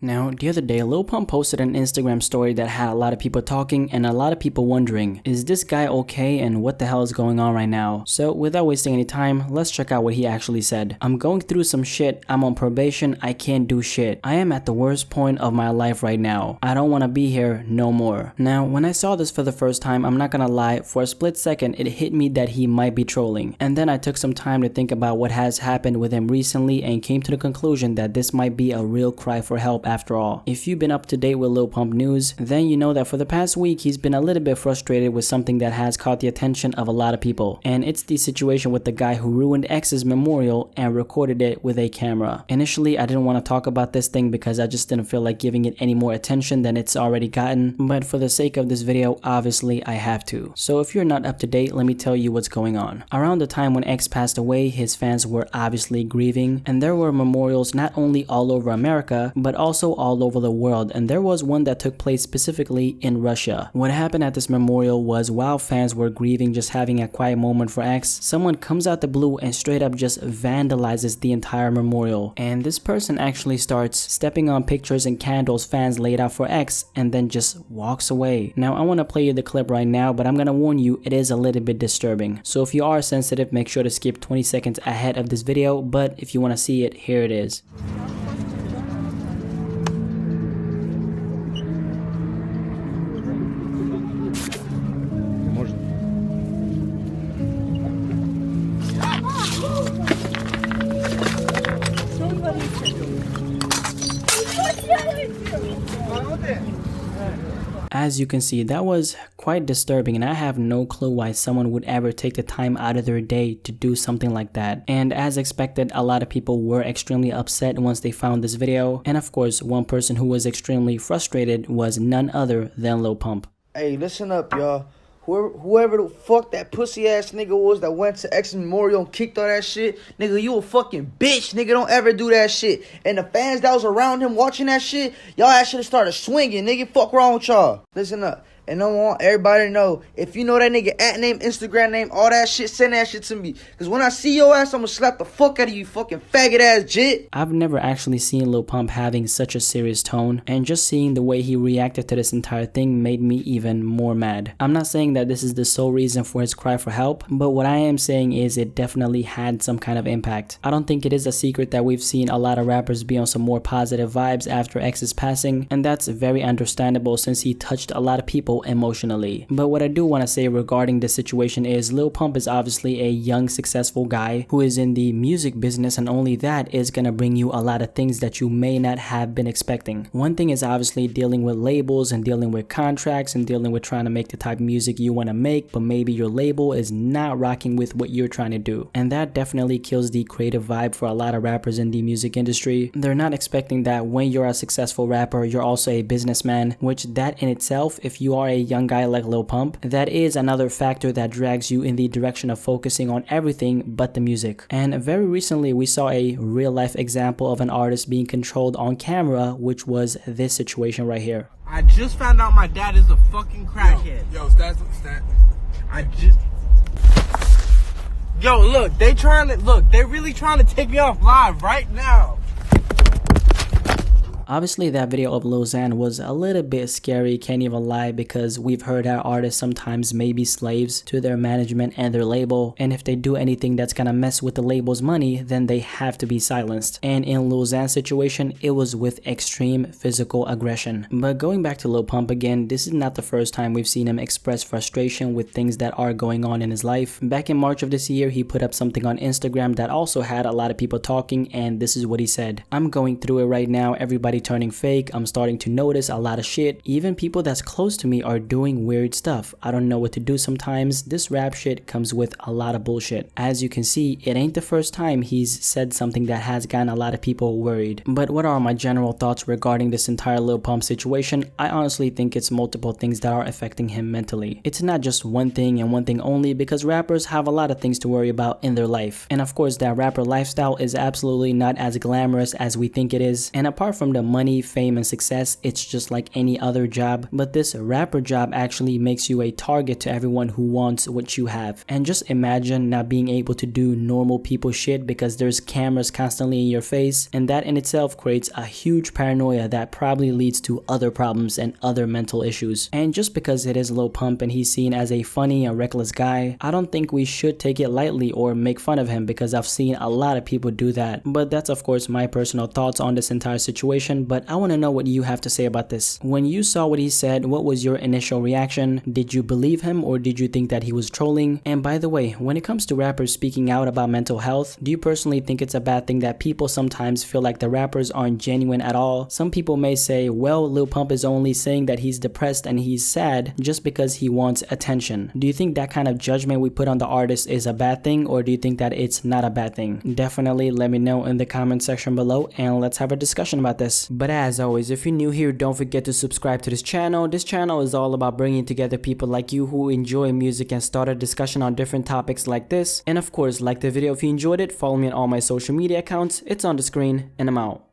Now, the other day, Lil Pump posted an Instagram story that had a lot of people talking and a lot of people wondering, is this guy okay and what the hell is going on right now? So without wasting any time, let's check out what he actually said. I'm going through some shit, I'm on probation, I can't do shit. I am at the worst point of my life right now. I don't want to be here no more. Now, when I saw this for the first time, I'm not gonna lie, for a split second it hit me that he might be trolling. And then I took some time to think about what has happened with him recently and came to the conclusion that this might be a real cry for help after all. If you've been up to date with Lil Pump news, then you know that for the past week he's been a little bit frustrated with something that has caught the attention of a lot of people. And it's the situation with the guy who ruined X's memorial and recorded it with a camera. Initially, I didn't want to talk about this thing because I just didn't feel like giving it any more attention than it's already gotten, but for the sake of this video, obviously I have to. So if you're not up to date, let me tell you what's going on. Around the time when X passed away, his fans were obviously grieving, and there were memorials not only all over America, but also all over the world, and there was one that took place specifically in Russia. What happened at this memorial was, while fans were grieving, just having a quiet moment for X, someone comes out the blue and straight up just vandalizes the entire memorial. And this person actually starts stepping on pictures and candles fans laid out for X and then just walks away. Now I want to play you the clip right now, but I'm gonna warn you, it is a little bit disturbing. So if you are sensitive, make sure to skip 20 seconds ahead of this video, but if you want to see it, here it is. As you can see, that was quite disturbing, and I have no clue why someone would ever take the time out of their day to do something like that. And as expected, a lot of people were extremely upset once they found this video, and of course, one person who was extremely frustrated was none other than Lil Pump. Hey, listen up, y'all. Whoever the fuck that pussy ass nigga was that went to X's memorial and kicked all that shit, nigga, you a fucking bitch, nigga. Don't ever do that shit. And the fans that was around him watching that shit, y'all should have started swinging, nigga. Fuck wrong with y'all. Listen up. And I want everybody to know, if you know that nigga at name, Instagram name, all that shit, send that shit to me. Because when I see your ass, I'm going to slap the fuck out of you, fucking faggot ass jit. I've never actually seen Lil Pump having such a serious tone, and just seeing the way he reacted to this entire thing made me even more mad. I'm not saying that this is the sole reason for his cry for help, but what I am saying is it definitely had some kind of impact. I don't think it is a secret that we've seen a lot of rappers be on some more positive vibes after X's passing, and that's very understandable since he touched a lot of people emotionally. But what I do want to say regarding this situation is Lil Pump is obviously a young, successful guy who is in the music business, and only that is gonna bring you a lot of things that you may not have been expecting. One thing is obviously dealing with labels and dealing with contracts and dealing with trying to make the type of music you want to make, but maybe your label is not rocking with what you're trying to do. And that definitely kills the creative vibe for a lot of rappers in the music industry. They're not expecting that when you're a successful rapper, you're also a businessman, which that in itself, if you are a young guy like Lil Pump, that is another factor that drags you in the direction of focusing on everything but the music. And very recently we saw a real life example of an artist being controlled on camera, which was this situation right here. I just found out my dad is a fucking crackhead. Yo, stat. Yo, look, they really trying to take me off live right now. Obviously that video of Lil Xan was a little bit scary, can't even lie, because we've heard how artists sometimes may be slaves to their management and their label, and if they do anything that's gonna mess with the label's money, then they have to be silenced. And in Lil Xan's situation, it was with extreme physical aggression. But going back to Lil Pump again, this is not the first time we've seen him express frustration with things that are going on in his life. Back in March of this year, he put up something on Instagram that also had a lot of people talking, and this is what he said. "I'm going through it right now, everybody turning fake. I'm starting to notice a lot of shit. Even people that's close to me are doing weird stuff. I don't know what to do sometimes. This rap shit comes with a lot of bullshit." As you can see, it ain't the first time he's said something that has gotten a lot of people worried. But what are my general thoughts regarding this entire Lil Pump situation? I honestly think it's multiple things that are affecting him mentally. It's not just one thing and one thing only, because rappers have a lot of things to worry about in their life. And of course, that rapper lifestyle is absolutely not as glamorous as we think it is. And apart from the money, fame, and success, it's just like any other job, but this rapper job actually makes you a target to everyone who wants what you have. And just imagine not being able to do normal people shit because there's cameras constantly in your face, and that in itself creates a huge paranoia that probably leads to other problems and other mental issues. And just because it is Lil Pump and he's seen as a funny and reckless guy, I don't think we should take it lightly or make fun of him, because I've seen a lot of people do that. But that's of course my personal thoughts on this entire situation, but I want to know what you have to say about this. When you saw what he said, what was your initial reaction? Did you believe him or did you think that he was trolling? And by the way, when it comes to rappers speaking out about mental health, do you personally think it's a bad thing that people sometimes feel like the rappers aren't genuine at all? Some people may say, well, Lil Pump is only saying that he's depressed and he's sad just because he wants attention. Do you think that kind of judgment we put on the artist is a bad thing, or do you think that it's not a bad thing? Definitely let me know in the comment section below and let's have a discussion about this. But as always, if you're new here, don't forget to subscribe to this channel. This channel is all about bringing together people like you who enjoy music and start a discussion on different topics like this. And of course, like the video if you enjoyed it, follow me on all my social media accounts. It's on the screen, and I'm out.